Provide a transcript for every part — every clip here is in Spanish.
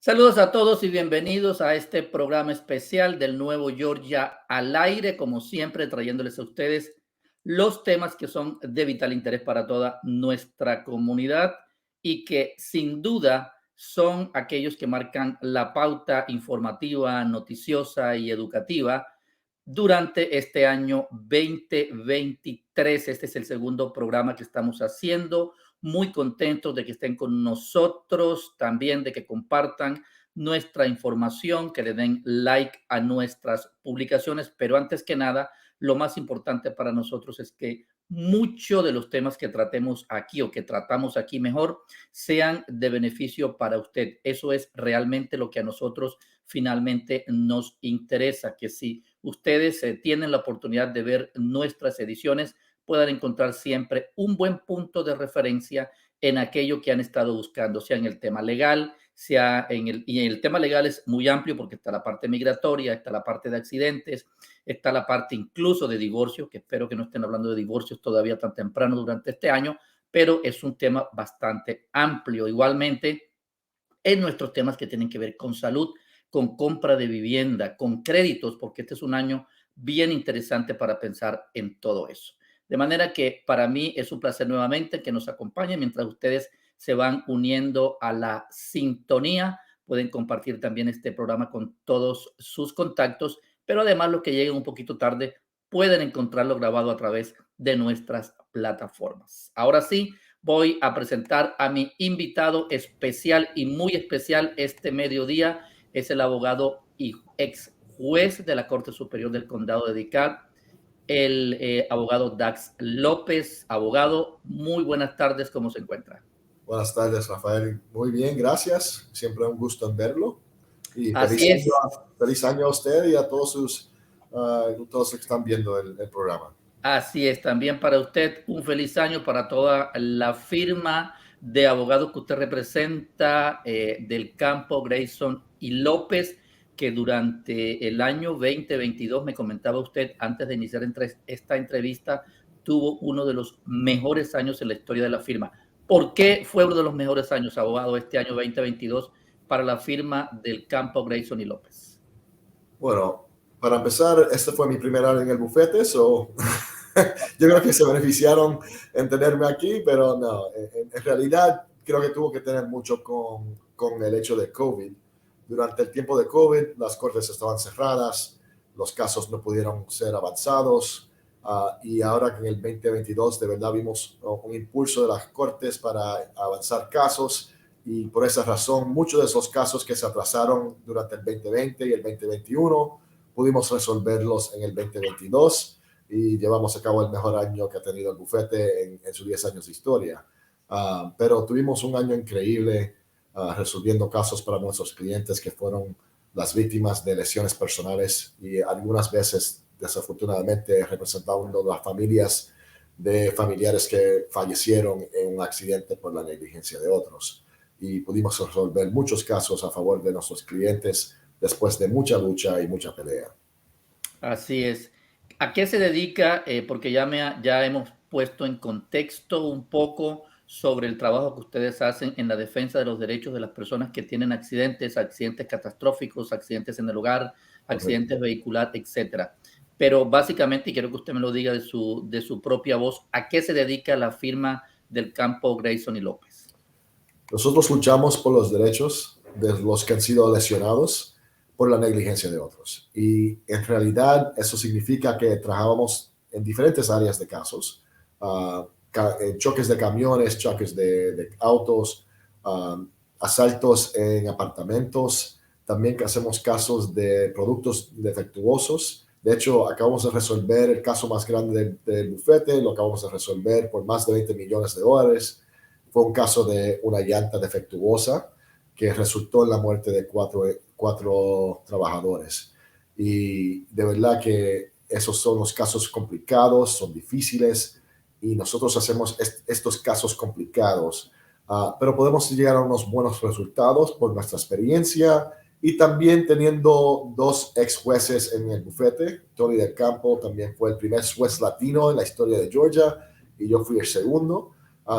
Saludos a todos y bienvenidos a este programa especial del Nuevo Georgia al aire, como siempre trayéndoles a ustedes los temas que son de vital interés para toda nuestra comunidad y que sin duda son aquellos que marcan la pauta informativa, noticiosa y educativa durante este año 2023. Este es el segundo programa que estamos haciendo. Muy contentos de que estén con nosotros, también de que compartan nuestra información, que le den like a nuestras publicaciones, pero antes que nada, lo más importante para nosotros es que muchos de los temas que tratemos aquí o que tratamos aquí mejor sean de beneficio para usted. Eso es realmente lo que a nosotros finalmente nos interesa, que si ustedes tienen la oportunidad de ver nuestras ediciones, puedan encontrar siempre un buen punto de referencia en aquello que han estado buscando, sea en el tema legal, sea y el tema legal es muy amplio porque está la parte migratoria, está la parte de accidentes, está la parte incluso de divorcio, que espero que no estén hablando de divorcios todavía tan temprano durante este año, pero es un tema bastante amplio. Igualmente, en nuestros temas que tienen que ver con salud, con compra de vivienda, con créditos, porque este es un año bien interesante para pensar en todo eso. De manera que para mí es un placer nuevamente que nos acompañen mientras ustedes se van uniendo a la sintonía. Pueden compartir también este programa con todos sus contactos, pero además los que lleguen un poquito tarde pueden encontrarlo grabado a través de nuestras plataformas. Ahora sí, voy a presentar a mi invitado especial y muy especial este mediodía. Es el abogado y ex juez de la Corte Superior del Condado de DeKalb, el abogado Dax López. Abogado, muy buenas tardes, ¿cómo se encuentra? Buenas tardes, Rafael. Muy bien, gracias. Siempre un gusto en verlo. Y Así es. Feliz año a usted y a todos todos los que están viendo el programa. Así es, también para usted un feliz año, para toda la firma de abogados que usted representa del campo Grayson y López, que durante el año 2022, me comentaba usted antes de iniciar esta entrevista, tuvo uno de los mejores años en la historia de la firma. ¿Por qué fue uno de los mejores años, abogado, este año 2022 para la firma del campo Grayson y López? Bueno, para empezar, este fue mi primer año en el bufete, yo creo que se beneficiaron en tenerme aquí, pero no, en realidad creo que tuvo que tener mucho con el hecho de COVID. Durante el tiempo de COVID, las cortes estaban cerradas, los casos no pudieron ser avanzados, y ahora que en el 2022 de verdad vimos un impulso de las cortes para avanzar casos, y por esa razón muchos de esos casos que se atrasaron durante el 2020 y el 2021 pudimos resolverlos en el 2022 y llevamos a cabo el mejor año que ha tenido el bufete en sus 10 años de historia. Pero tuvimos un año increíble resolviendo casos para nuestros clientes que fueron las víctimas de lesiones personales y algunas veces, desafortunadamente, representando las familias de familiares que fallecieron en un accidente por la negligencia de otros. Y pudimos resolver muchos casos a favor de nuestros clientes después de mucha lucha y mucha pelea. Así es. ¿A qué se dedica? Porque ya hemos puesto en contexto un poco sobre el trabajo que ustedes hacen en la defensa de los derechos de las personas que tienen accidentes, accidentes catastróficos, accidentes en el hogar, Correcto. accidentes vehicular, etcétera. Pero básicamente, y quiero que usted me lo diga de su propia voz, ¿a qué se dedica la firma del campo Grayson y López? Nosotros luchamos por los derechos de los que han sido lesionados por la negligencia de otros. Y en realidad eso significa que trabajamos en diferentes áreas de casos, choques de camiones, choques de autos, asaltos en apartamentos, también que hacemos casos de productos defectuosos. De hecho, acabamos de resolver el caso más grande del bufete, lo acabamos de resolver por más de $20 millones. Fue un caso de una llanta defectuosa que resultó en la muerte de cuatro trabajadores. Y de verdad que esos son los casos complicados, son difíciles, y nosotros hacemos estos casos complicados, pero podemos llegar a unos buenos resultados por nuestra experiencia y también teniendo dos ex jueces en el bufete. Tony del Campo también fue el primer juez latino en la historia de Georgia y yo fui el segundo.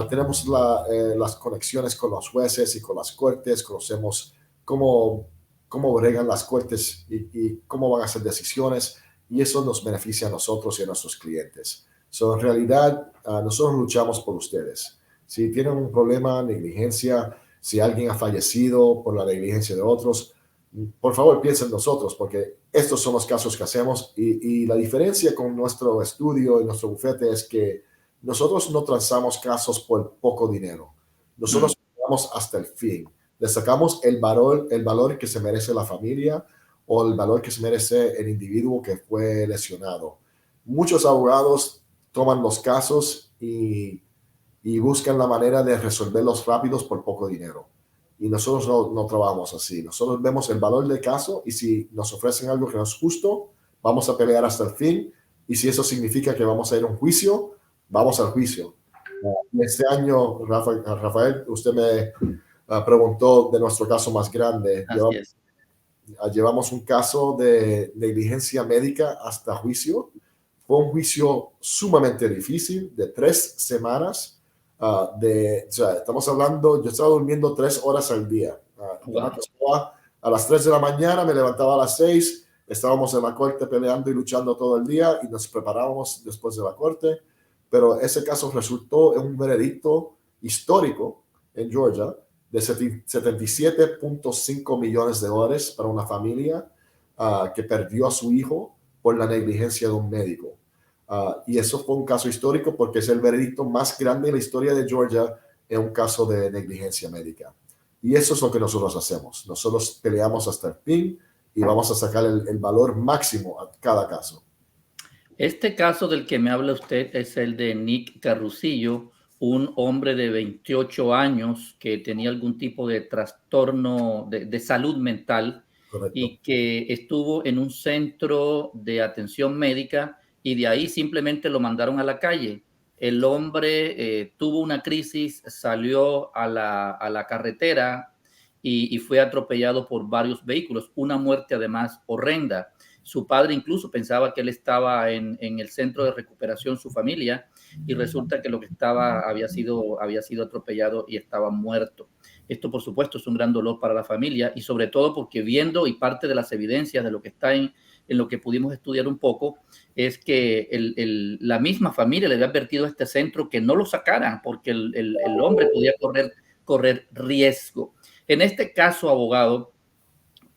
Tenemos las conexiones con los jueces y con las cortes, conocemos cómo, cómo bregan las cortes y cómo van a hacer decisiones, y eso nos beneficia a nosotros y a nuestros clientes. So, en realidad, nosotros luchamos por ustedes. Si tienen un problema, negligencia, si alguien ha fallecido por la negligencia de otros, por favor piensen en nosotros, porque estos son los casos que hacemos, y la diferencia con nuestro estudio y nuestro bufete es que nosotros no transamos casos por poco dinero. Nosotros vamos hasta el fin. Le sacamos el valor que se merece la familia o el valor que se merece el individuo que fue lesionado. Muchos abogados toman los casos y buscan la manera de resolverlos rápidos por poco dinero. Y nosotros no trabajamos así. Nosotros vemos el valor del caso, y si nos ofrecen algo que no es justo, vamos a pelear hasta el fin. Y si eso significa que vamos a ir a un juicio, vamos al juicio. Este año, Rafael, usted me preguntó de nuestro caso más grande. Llevamos un caso de negligencia médica hasta juicio. Fue un juicio sumamente difícil, de 3 semanas. O sea, estamos hablando, yo estaba durmiendo 3 horas al día. A las 3 de la mañana, me levantaba a las 6, estábamos en la corte peleando y luchando todo el día, y nos preparábamos después de la corte. Pero ese caso resultó en un veredicto histórico en Georgia de $77.5 millones para una familia que perdió a su hijo por la negligencia de un médico. Y eso fue un caso histórico porque es el veredicto más grande en la historia de Georgia en un caso de negligencia médica. Y eso es lo que nosotros hacemos. Nosotros peleamos hasta el fin y vamos a sacar el valor máximo a cada caso. Este caso del que me habla usted es el de Nick Carrusillo, un hombre de 28 años que tenía algún tipo de trastorno de salud mental. Correcto. Y que estuvo en un centro de atención médica y de ahí simplemente lo mandaron a la calle. El hombre tuvo una crisis, salió a la carretera y fue atropellado por varios vehículos, una muerte además horrenda. Su padre incluso pensaba que él estaba en el centro de recuperación, su familia, y resulta que lo que estaba había sido atropellado y estaba muerto. Esto, por supuesto, es un gran dolor para la familia, y sobre todo porque viendo, y parte de las evidencias de lo que está en lo que pudimos estudiar un poco, es que la misma familia le había advertido a este centro que no lo sacaran porque el hombre podía correr riesgo. En este caso, abogado,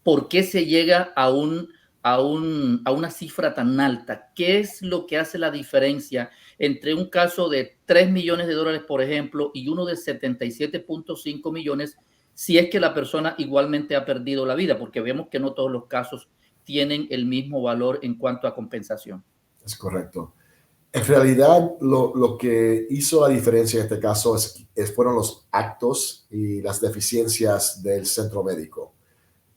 ¿por qué se llega a una cifra tan alta? ¿Qué es lo que hace la diferencia entre un caso de $3 millones, por ejemplo, y uno de 77.5 millones, si es que la persona igualmente ha perdido la vida? Porque vemos que no todos los casos tienen el mismo valor en cuanto a compensación. Es correcto. En realidad, lo que hizo la diferencia en este caso fueron los actos y las deficiencias del centro médico.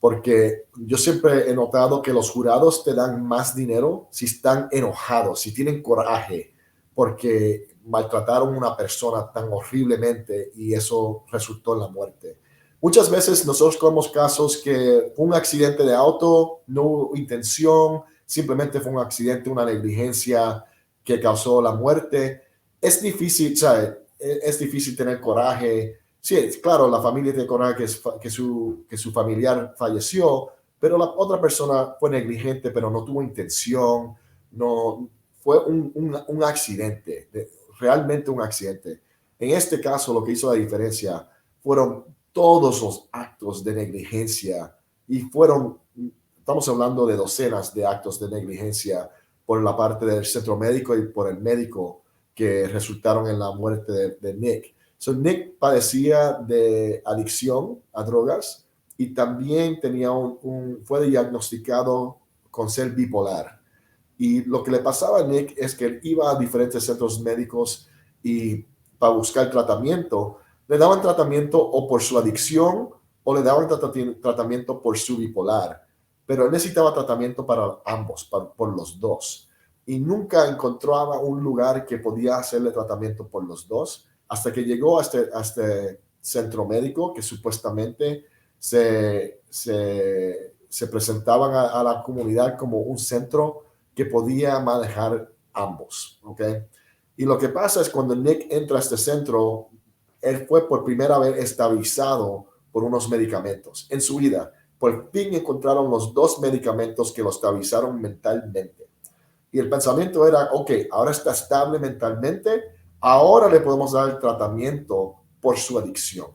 Porque yo siempre he notado que los jurados te dan más dinero si están enojados, si tienen coraje, porque maltrataron a una persona tan horriblemente y eso resultó en la muerte. Muchas veces nosotros tenemos casos que fue un accidente de auto, no hubo intención, simplemente fue un accidente, una negligencia que causó la muerte. Es difícil, ¿sabes? Es difícil tener coraje. Sí, claro, la familia tiene coraje que su familiar falleció, pero la otra persona fue negligente, pero no tuvo intención, no fue un accidente, realmente un accidente. En este caso, lo que hizo la diferencia fueron todos los actos de negligencia, y estamos hablando de docenas de actos de negligencia por la parte del centro médico y por el médico que resultaron en la muerte de Nick. So, Nick padecía de adicción a drogas y también fue diagnosticado con ser bipolar. Y lo que le pasaba a Nick es que él iba a diferentes centros médicos y para buscar tratamiento, le daban tratamiento o por su adicción o le daban tratamiento por su bipolar. Pero él necesitaba tratamiento para ambos, por los dos. Y nunca encontraba un lugar que podía hacerle tratamiento por los dos, hasta que llegó a este centro médico que supuestamente se presentaban a la comunidad como un centro que podía manejar ambos, ¿ok? Y lo que pasa es cuando Nick entra a este centro, él fue por primera vez estabilizado por unos medicamentos. En su vida, por fin encontraron los 2 medicamentos que lo estabilizaron mentalmente. Y el pensamiento era, ok, ahora está estable mentalmente, ahora le podemos dar el tratamiento por su adicción.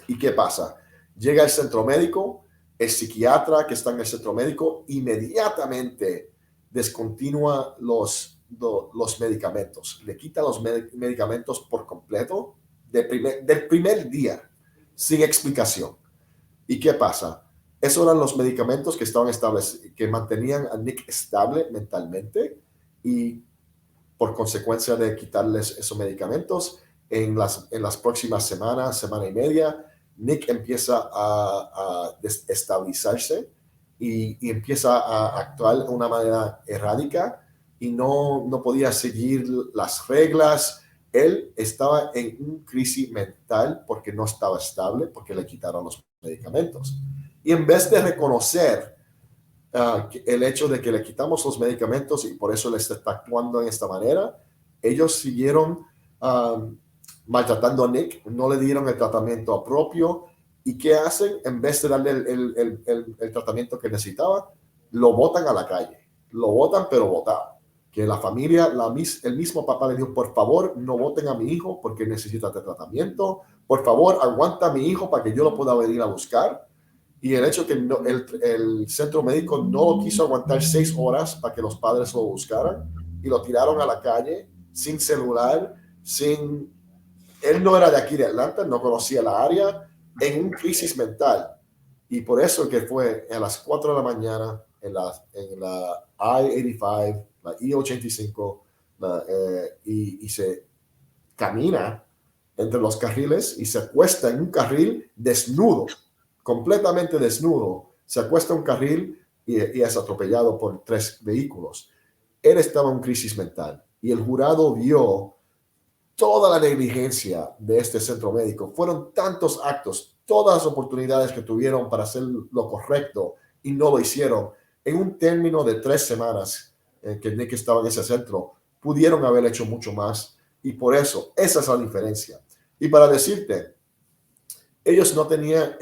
¿Y qué pasa? Llega al centro médico, el psiquiatra que está en el centro médico inmediatamente descontinúa los medicamentos, le quita los medicamentos por completo del primer día, sin explicación. ¿Y qué pasa? Esos eran los medicamentos que estaban estables, que mantenían a Nick estable mentalmente, y por consecuencia de quitarles esos medicamentos, en las próximas semanas, semana y media, Nick empieza a desestabilizarse y empieza a actuar de una manera errática y no podía seguir las reglas. Él estaba en una crisis mental porque no estaba estable, porque le quitaron los medicamentos. Y en vez de reconocer el hecho de que le quitamos los medicamentos y por eso le está actuando en esta manera, ellos siguieron maltratando a Nick, no le dieron el tratamiento propio. ¿Y qué hacen? En vez de darle el tratamiento que necesitaba, lo botan a la calle. Lo botan, pero botado. Que la familia, el mismo papá le dijo, por favor, no voten a mi hijo porque necesita este tratamiento. Por favor, aguanta a mi hijo para que yo lo pueda venir a buscar. Y el hecho que el centro médico no quiso aguantar 6 horas para que los padres lo buscaran y lo tiraron a la calle, sin celular, él no era de aquí de Atlanta, no conocía la área, en una crisis mental. Y por eso que fue a las 4 de la mañana en la I-85, la I-85, y se camina entre los carriles y se acuesta en un carril desnudo, completamente desnudo. Se acuesta en un carril y es atropellado por 3 vehículos. Él estaba en crisis mental y el jurado vio toda la negligencia de este centro médico. Fueron tantos actos, todas las oportunidades que tuvieron para hacer lo correcto y no lo hicieron. En un término de 3 semanas que Nick estaba en ese centro, pudieron haber hecho mucho más, y por eso, esa es la diferencia. Y para decirte, ellos no tenían,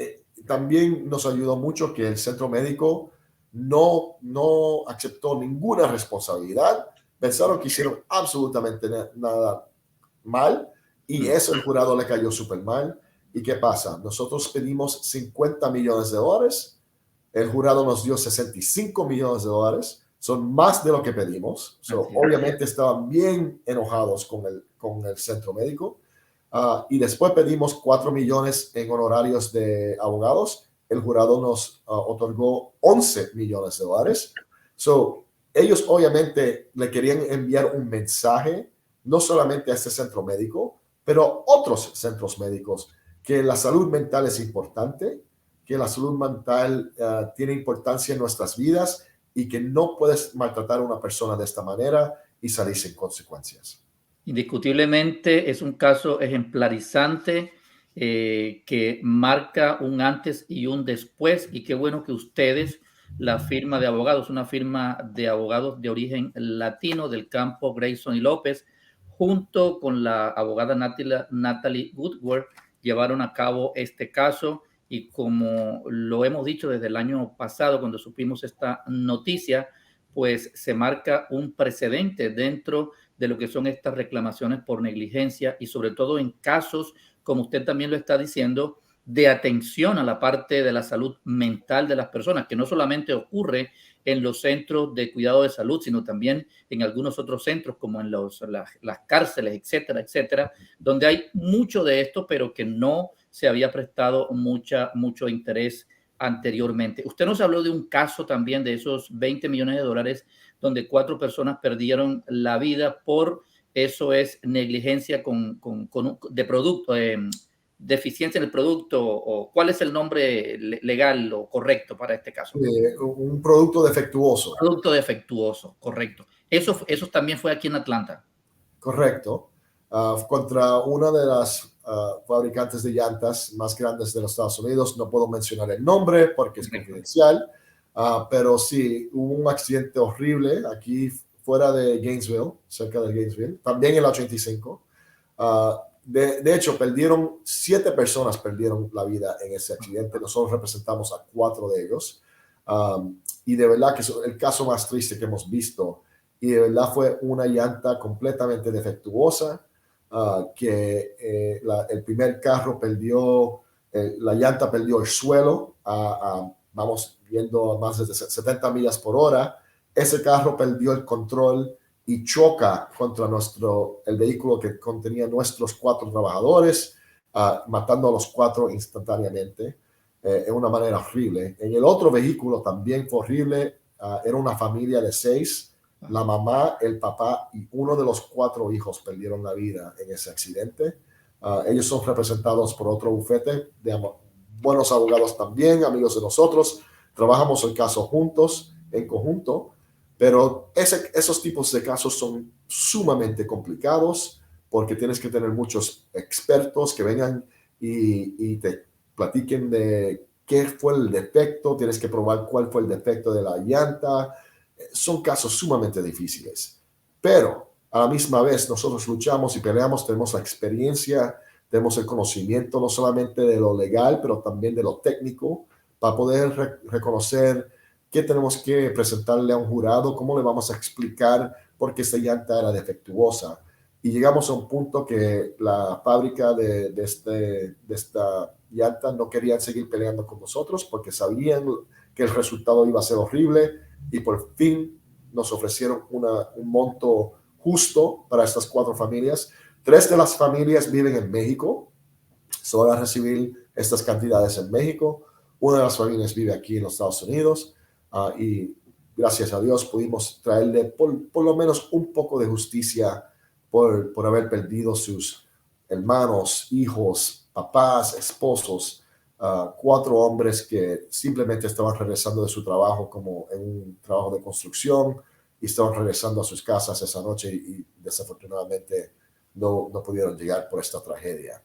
también nos ayudó mucho que el centro médico no aceptó ninguna responsabilidad. Pensaron que hicieron absolutamente nada mal, y eso el jurado le cayó súper mal. ¿Y qué pasa? Nosotros pedimos $50 millones, el jurado nos dio $65 millones, son más de lo que pedimos. Obviamente estaban bien enojados con el centro médico. Y después pedimos $4 millones en honorarios de abogados. El jurado nos otorgó $11 millones. Ellos obviamente le querían enviar un mensaje, no solamente a este centro médico, pero a otros centros médicos, que la salud mental es importante, que la salud mental tiene importancia en nuestras vidas y que no puedes maltratar a una persona de esta manera y salir sin consecuencias. Indiscutiblemente es un caso ejemplarizante que marca un antes y un después, y qué bueno que ustedes, la firma de abogados, una firma de abogados de origen latino del campo Grayson y López, junto con la abogada Natalie Woodward, llevaron a cabo este caso. Y como lo hemos dicho desde el año pasado, cuando supimos esta noticia, pues se marca un precedente dentro de lo que son estas reclamaciones por negligencia, y sobre todo en casos, como usted también lo está diciendo, de atención a la parte de la salud mental de las personas, que no solamente ocurre en los centros de cuidado de salud, sino también en algunos otros centros, como en las cárceles, etcétera, etcétera, donde hay mucho de esto, pero que no se había prestado mucho interés anteriormente. Usted nos habló de un caso también de esos $20 millones, donde 4 personas perdieron la vida por, eso es negligencia de producto, deficiencia en el producto, o ¿cuál es el nombre legal o correcto para este caso? Un producto defectuoso. Producto defectuoso, correcto. Eso también fue aquí en Atlanta. Correcto. Contra una de las fabricantes de llantas más grandes de los Estados Unidos. No puedo mencionar el nombre porque es confidencial, pero sí, hubo un accidente horrible aquí fuera de Gainesville, cerca de Gainesville, también en el 85. de hecho, 7 personas perdieron la vida en ese accidente. Nosotros representamos a 4 de ellos. Y de verdad que es el caso más triste que hemos visto. Y de verdad fue una llanta completamente defectuosa, que el primer carro perdió, la llanta perdió el suelo, vamos viendo a más de 70 millas por hora. Ese carro perdió el control y choca contra el vehículo que contenía nuestros 4 trabajadores, matando a los 4 instantáneamente, en una manera horrible. En el otro vehículo también fue horrible. Era una familia de 6. La mamá, el papá y uno de los 4 hijos perdieron la vida en ese accidente. Ellos son representados por otro bufete de buenos abogados también, amigos de nosotros. Trabajamos el caso juntos, en conjunto. Pero esos tipos de casos son sumamente complicados porque tienes que tener muchos expertos que vengan y te platiquen de qué fue el defecto, tienes que probar cuál fue el defecto de la llanta. Son casos sumamente difíciles, pero a la misma vez nosotros luchamos y peleamos, tenemos la experiencia, tenemos el conocimiento no solamente de lo legal, pero también de lo técnico para poder reconocer qué tenemos que presentarle a un jurado, cómo le vamos a explicar por qué esta llanta era defectuosa. Y llegamos a un punto que la fábrica de esta llanta no querían seguir peleando con nosotros porque sabían que el resultado iba a ser horrible y por fin nos ofrecieron un monto justo para estas 4 familias. 3 de las familias viven en México, se van a recibir estas cantidades en México. Una de las familias vive aquí en los Estados Unidos. Y gracias a Dios pudimos traerle por lo menos un poco de justicia por haber perdido sus hermanos, hijos, papás, esposos, 4 hombres que simplemente estaban regresando de su trabajo como en un trabajo de construcción y estaban regresando a sus casas esa noche y desafortunadamente no pudieron llegar por esta tragedia.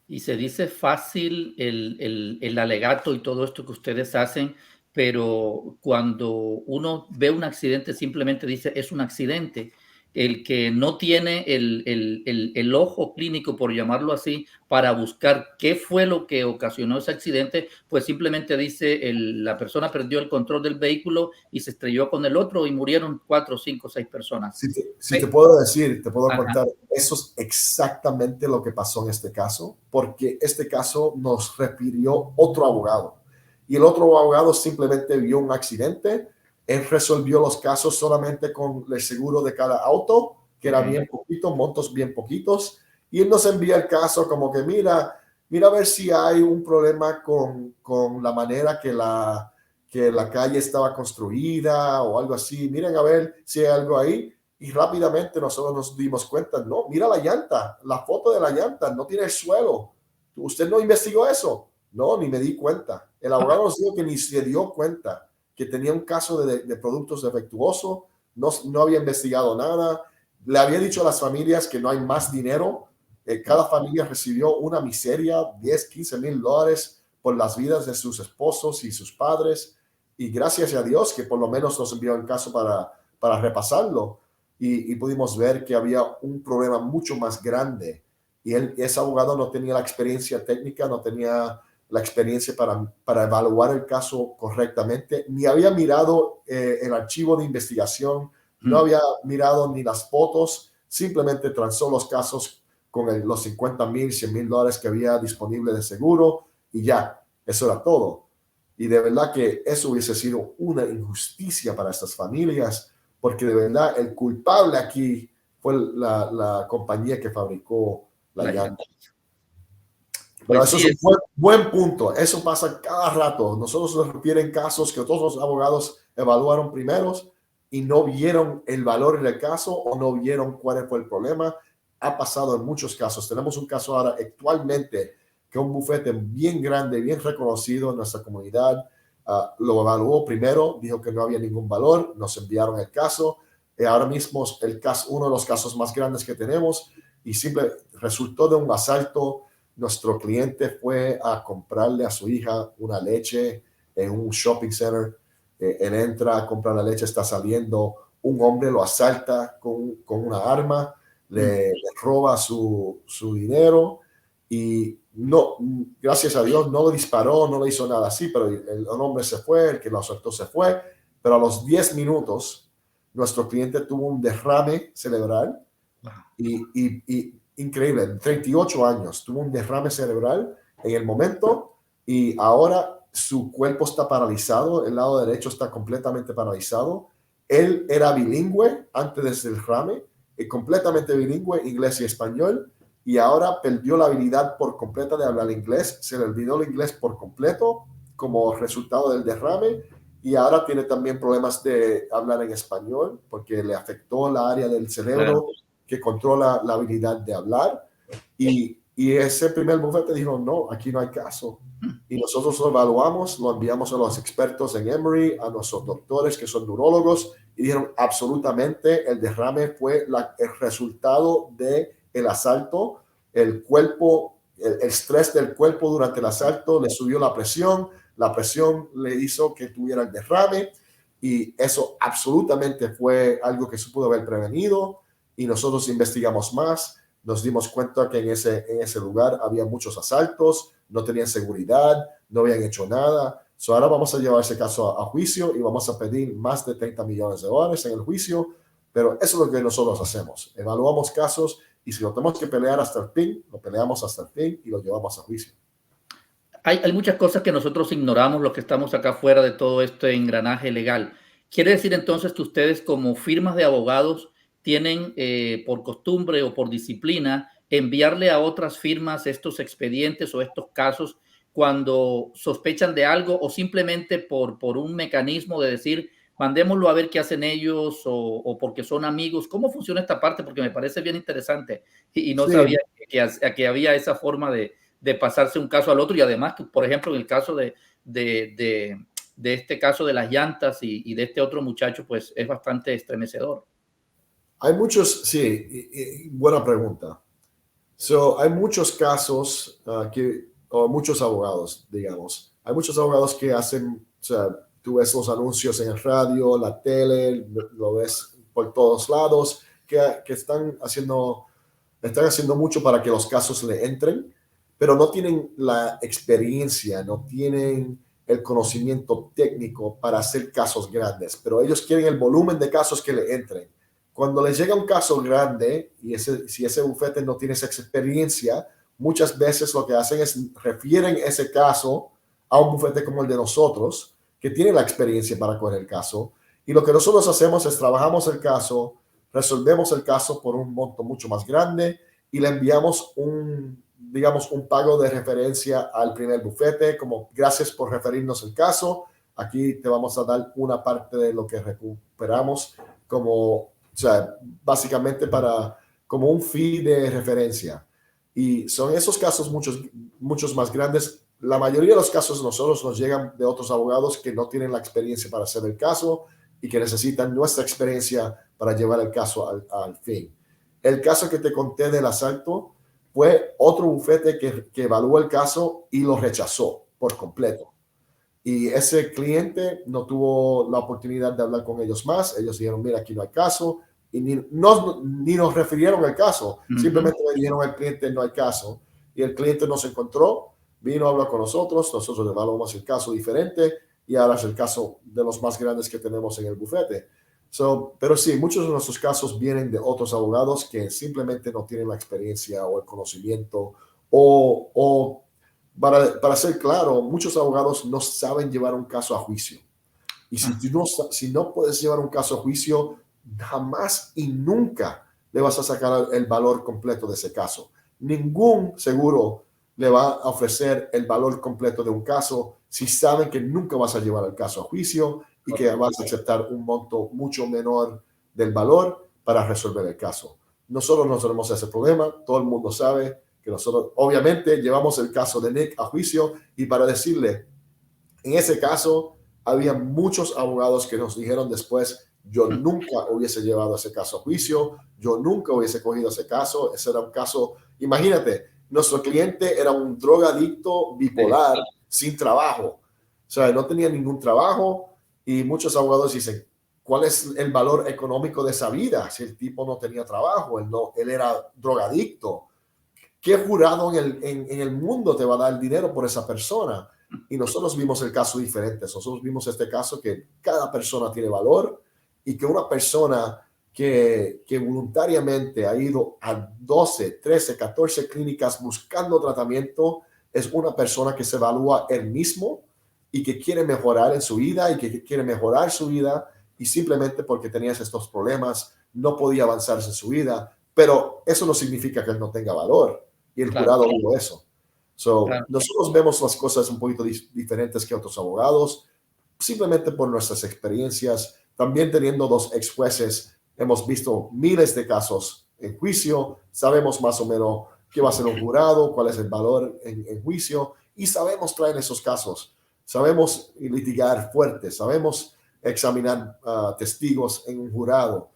Y se dice fácil el alegato y todo esto que ustedes hacen, pero cuando uno ve un accidente simplemente dice es un accidente. El que no tiene el ojo clínico, por llamarlo así, para buscar qué fue lo que ocasionó ese accidente, pues simplemente dice la persona perdió el control del vehículo y se estrelló con el otro y murieron 4, 5, 6 personas. Si te puedo decir, te puedo Ajá. contar, eso es exactamente lo que pasó en este caso, porque este caso nos refirió otro abogado y el otro abogado simplemente vio un accidente. Él resolvió los casos solamente con el seguro de cada auto, que era bien poquito, montos bien poquitos, y él nos envía el caso como que mira a ver si hay un problema con la manera que la calle estaba construida o algo así. Miren a ver si hay algo ahí. Y rápidamente nosotros nos dimos cuenta, no, mira la llanta, la foto de la llanta, no tiene el suelo. ¿Usted no investigó eso? No, ni me di cuenta. El abogado nos dijo que ni se dio cuenta que tenía un caso de productos defectuosos, no había investigado nada. Le había dicho a las familias que no hay más dinero. Cada familia recibió una miseria, 10, 15 mil dólares por las vidas de sus esposos y sus padres. Y gracias a Dios que por lo menos nos envió el caso para repasarlo. Y pudimos ver que había un problema mucho más grande. Y ese abogado no tenía la experiencia técnica, no tenía la experiencia para evaluar el caso correctamente, ni había mirado el archivo de investigación, no había mirado ni las fotos, simplemente transó los casos con los 50 mil, 100 mil dólares que había disponible de seguro y ya, eso era todo. Y de verdad que eso hubiese sido una injusticia para estas familias, porque de verdad el culpable aquí fue la compañía que fabricó la llanta. Pero eso es un buen punto. Eso pasa cada rato. Nosotros nos refieren casos que todos los abogados evaluaron primeros y no vieron el valor del caso o no vieron cuál fue el problema. Ha pasado en muchos casos. Tenemos un caso ahora actualmente que un bufete bien grande, bien reconocido en nuestra comunidad, lo evaluó primero, dijo que no había ningún valor, nos enviaron el caso. Ahora mismo uno de los casos más grandes que tenemos y simple resultó de un asalto. Nuestro cliente fue a comprarle a su hija una leche en un shopping center. Él entra a comprar la leche, está saliendo. Un hombre lo asalta con una arma. le roba su dinero y no, gracias a Dios no le disparó, no le hizo nada así, pero el hombre se fue, el que lo asaltó se fue, pero a los 10 minutos nuestro cliente tuvo un derrame cerebral y increíble, en 38 años tuvo un derrame cerebral en el momento y ahora su cuerpo está paralizado, el lado derecho está completamente paralizado. Él era bilingüe antes del derrame, completamente bilingüe, inglés y español, y ahora perdió la habilidad por completa de hablar inglés, se le olvidó el inglés por completo como resultado del derrame, y ahora tiene también problemas de hablar en español porque le afectó la área del cerebro que controla la habilidad de hablar, y ese primer bufete dijo, no, aquí no hay caso. Y nosotros lo evaluamos, lo enviamos a los expertos en Emory, a nuestros doctores que son neurólogos, y dijeron absolutamente el derrame fue el resultado del asalto. El cuerpo, el estrés del cuerpo durante el asalto le subió la presión le hizo que tuviera el derrame, y eso absolutamente fue algo que se pudo haber prevenido, y nosotros investigamos más. Nos dimos cuenta que en ese lugar había muchos asaltos, no tenían seguridad, no habían hecho nada. Ahora vamos a llevar ese caso a juicio y vamos a pedir más de $30 millones en el juicio, pero eso es lo que nosotros hacemos. Evaluamos casos y si lo tenemos que pelear hasta el fin, lo peleamos hasta el fin y lo llevamos a juicio. Hay muchas cosas que nosotros ignoramos, los que estamos acá fuera de todo este engranaje legal. ¿Quiere decir entonces que ustedes como firmas de abogados tienen por costumbre o por disciplina enviarle a otras firmas estos expedientes o estos casos cuando sospechan de algo, o simplemente por un mecanismo de decir, mandémoslo a ver qué hacen ellos, o porque son amigos? ¿Cómo funciona esta parte? Porque me parece bien interesante y no sabía que había esa forma de pasarse un caso al otro, y además, por ejemplo, en el caso de este caso de las llantas y de este otro muchacho, pues es bastante estremecedor. Hay muchos, sí, buena pregunta. Hay muchos casos o muchos abogados, digamos. Hay muchos abogados que hacen, o sea, tú ves los anuncios en el radio, la tele, lo ves por todos lados, que están haciendo mucho para que los casos le entren, pero no tienen la experiencia, no tienen el conocimiento técnico para hacer casos grandes, pero ellos quieren el volumen de casos que le entren. Cuando les llega un caso grande y si ese bufete no tiene esa experiencia, muchas veces lo que hacen es refieren ese caso a un bufete como el de nosotros, que tiene la experiencia para coger el caso. Y lo que nosotros hacemos es trabajamos el caso, resolvemos el caso por un monto mucho más grande y le enviamos un pago de referencia al primer bufete, como gracias por referirnos el caso. Aquí te vamos a dar una parte de lo que recuperamos como, o sea, básicamente como un fee de referencia. Y son esos casos muchos más grandes. La mayoría de los casos nosotros nos llegan de otros abogados que no tienen la experiencia para hacer el caso y que necesitan nuestra experiencia para llevar el caso al fin. El caso que te conté del asalto fue otro bufete que evaluó el caso y lo rechazó por completo. Y ese cliente no tuvo la oportunidad de hablar con ellos más. Ellos dijeron, mira, aquí no hay caso. Y ni nos refirieron al caso. Simplemente le dijeron al cliente, no hay caso. Y el cliente nos encontró, vino a hablar con nosotros evaluamos el caso diferente y ahora es el caso de los más grandes que tenemos en el bufete. Pero sí, muchos de nuestros casos vienen de otros abogados que simplemente no tienen la experiencia o el conocimiento o para ser claro, muchos abogados no saben llevar un caso a juicio. Y si no puedes llevar un caso a juicio, jamás y nunca le vas a sacar el valor completo de ese caso. Ningún seguro le va a ofrecer el valor completo de un caso si saben que nunca vas a llevar el caso a juicio y que vas a aceptar un monto mucho menor del valor para resolver el caso. Nosotros no tenemos ese problema, todo el mundo sabe que nosotros obviamente llevamos el caso de Nick a juicio, y para decirle, en ese caso había muchos abogados que nos dijeron después, yo nunca hubiese llevado ese caso a juicio, yo nunca hubiese cogido ese caso, ese era un caso, imagínate, nuestro cliente era un drogadicto bipolar sin trabajo, o sea, no tenía ningún trabajo, y muchos abogados dicen, ¿cuál es el valor económico de esa vida? Si el tipo no tenía trabajo, él era drogadicto. ¿Qué jurado en el mundo te va a dar dinero por esa persona? Y nosotros vimos el caso diferente. Nosotros vimos este caso que cada persona tiene valor y que una persona que voluntariamente ha ido a 12, 13, 14 clínicas buscando tratamiento es una persona que se evalúa él mismo y que quiere mejorar en su vida y que quiere mejorar su vida y simplemente porque tenías estos problemas no podía avanzarse en su vida. Pero eso no significa que él no tenga valor y el Claro, jurado vio eso. So, claro. nosotros vemos las cosas un poquito diferentes que otros abogados, simplemente por nuestras experiencias. También teniendo dos ex jueces, hemos visto miles de casos en juicio, sabemos más o menos qué va a ser un jurado, cuál es el valor en juicio y sabemos traer esos casos. Sabemos litigar fuerte, sabemos examinar testigos en un jurado,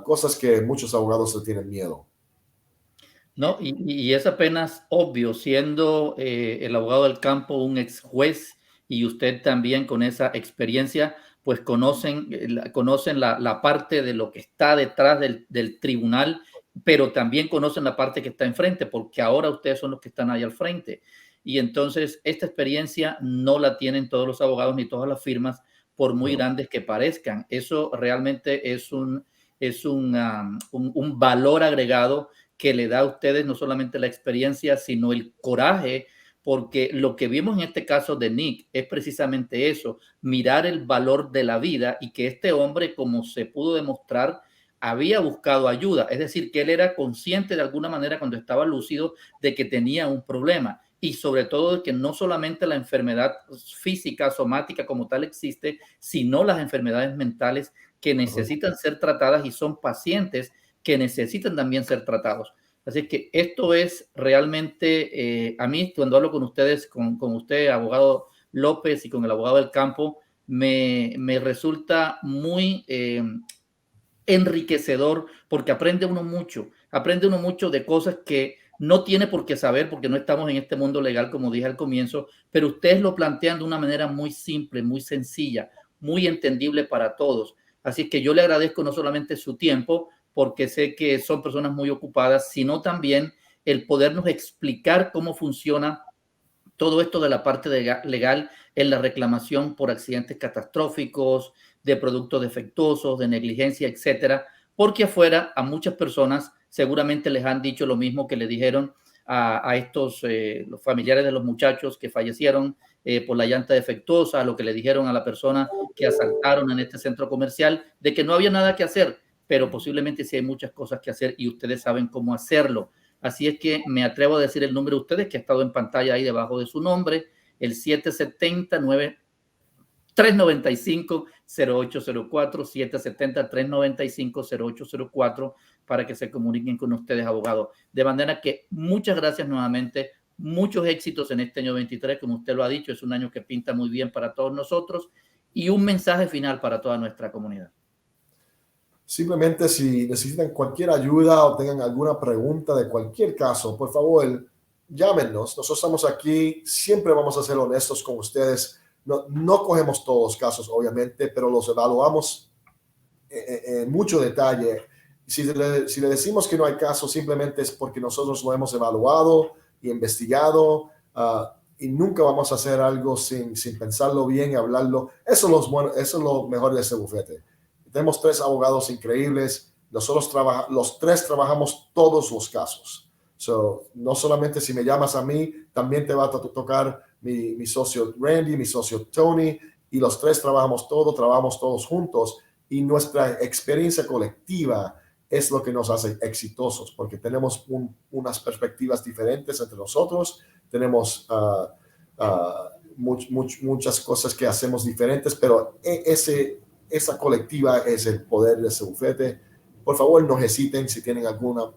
cosas que muchos abogados le tienen miedo. No, y es apenas obvio, siendo el abogado del campo un ex juez y usted también con esa experiencia, pues conocen la parte de lo que está detrás del tribunal, pero también conocen la parte que está enfrente, porque ahora ustedes son los que están ahí al frente. Y entonces esta experiencia no la tienen todos los abogados ni todas las firmas, por muy No, grandes que parezcan. Eso realmente un valor agregado que le da a ustedes no solamente la experiencia, sino el coraje, porque lo que vimos en este caso de Nick es precisamente eso, mirar el valor de la vida y que este hombre, como se pudo demostrar, había buscado ayuda, es decir, que él era consciente de alguna manera cuando estaba lúcido de que tenía un problema y sobre todo de que no solamente la enfermedad física, somática como tal existe, sino las enfermedades mentales que necesitan ser tratadas y son pacientes que necesitan también ser tratados. Así que esto es realmente, a mí cuando hablo con ustedes, con usted, abogado López, y con el abogado del campo, me resulta muy enriquecedor porque aprende uno mucho de cosas que no tiene por qué saber porque no estamos en este mundo legal, como dije al comienzo, pero ustedes lo plantean de una manera muy simple, muy sencilla, muy entendible para todos. Así que yo le agradezco no solamente su tiempo, porque sé que son personas muy ocupadas, sino también el podernos explicar cómo funciona todo esto de la parte legal en la reclamación por accidentes catastróficos, de productos defectuosos, de negligencia, etcétera, porque afuera a muchas personas seguramente les han dicho lo mismo que le dijeron a estos los familiares de los muchachos que fallecieron por la llanta defectuosa, lo que le dijeron a la persona que asaltaron en este centro comercial, de que no había nada que hacer, pero posiblemente sí hay muchas cosas que hacer y ustedes saben cómo hacerlo. Así es que me atrevo a decir el número de ustedes que ha estado en pantalla ahí debajo de su nombre, el 770-395-0804, 770-395-0804, para que se comuniquen con ustedes, abogados. De manera que muchas gracias nuevamente, muchos éxitos en este año 23, como usted lo ha dicho, es un año que pinta muy bien para todos nosotros y un mensaje final para toda nuestra comunidad. simplemente si necesitan cualquier ayuda o tengan alguna pregunta de cualquier caso, por favor, llámenos. Nosotros estamos aquí, siempre vamos a ser honestos con ustedes. No cogemos todos los casos, obviamente, pero los evaluamos en mucho detalle. Si le decimos que no hay caso, simplemente es porque nosotros lo hemos evaluado y investigado y nunca vamos a hacer algo sin pensarlo bien y hablarlo. Eso es lo mejor de ese bufete. Tenemos tres abogados increíbles. Nosotros los tres trabajamos todos los casos. So, no solamente si me llamas a mí, también te va a tocar mi socio Randy, mi socio Tony, y los tres trabajamos todos juntos. Y nuestra experiencia colectiva es lo que nos hace exitosos, porque tenemos unas perspectivas diferentes entre nosotros, tenemos muchas cosas que hacemos diferentes, pero esa colectiva es el poder de ese bufete. Por favor, no hesiten si tienen alguna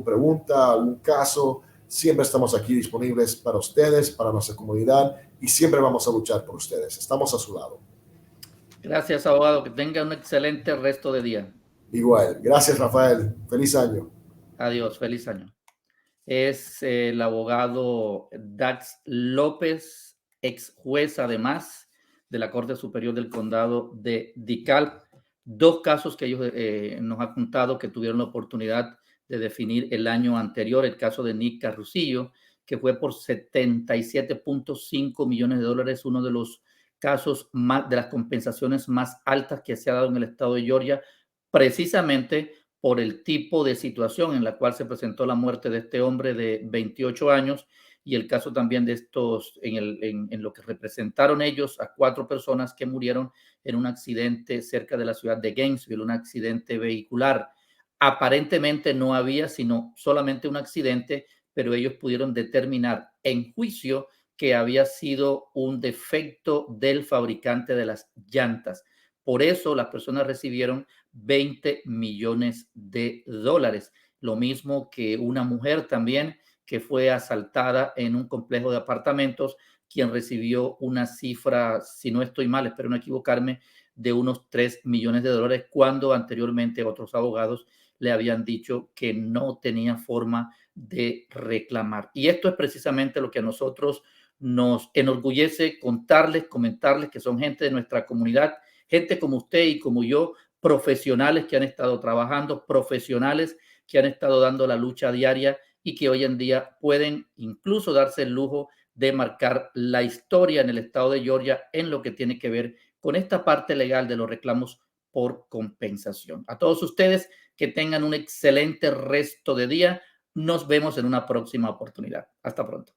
pregunta, algún caso. Siempre estamos aquí disponibles para ustedes, para nuestra comunidad, y siempre vamos a luchar por ustedes. Estamos a su lado. Gracias, abogado. Que tenga un excelente resto de día. Igual. Gracias, Rafael. Feliz año. Adiós. Feliz año. Es el abogado Dax López, ex juez además de la Corte Superior del Condado de DeKalb. 2 casos que ellos nos han contado que tuvieron la oportunidad de definir el año anterior, el caso de Nick Carrucillo, que fue por 77.5 millones de dólares, uno de los casos más, de las compensaciones más altas que se ha dado en el estado de Georgia, precisamente por el tipo de situación en la cual se presentó la muerte de este hombre de 28 años y el caso también de estos, en lo que representaron ellos a 4 personas que murieron en un accidente cerca de la ciudad de Gainesville, un accidente vehicular. Aparentemente no había sino solamente un accidente, pero ellos pudieron determinar en juicio que había sido un defecto del fabricante de las llantas. Por eso las personas recibieron 20 millones de dólares. Lo mismo que una mujer también que fue asaltada en un complejo de apartamentos, quien recibió una cifra, si no estoy mal, espero no equivocarme, de unos 3 millones de dólares, cuando anteriormente otros abogados le habían dicho que no tenía forma de reclamar. Y esto es precisamente lo que a nosotros nos enorgullece contarles, comentarles, que son gente de nuestra comunidad, gente como usted y como yo, profesionales que han estado trabajando, profesionales que han estado dando la lucha diaria y que hoy en día pueden incluso darse el lujo de marcar la historia en el estado de Georgia en lo que tiene que ver con esta parte legal de los reclamos por compensación. A todos ustedes, que tengan un excelente resto de día. Nos vemos en una próxima oportunidad. Hasta pronto.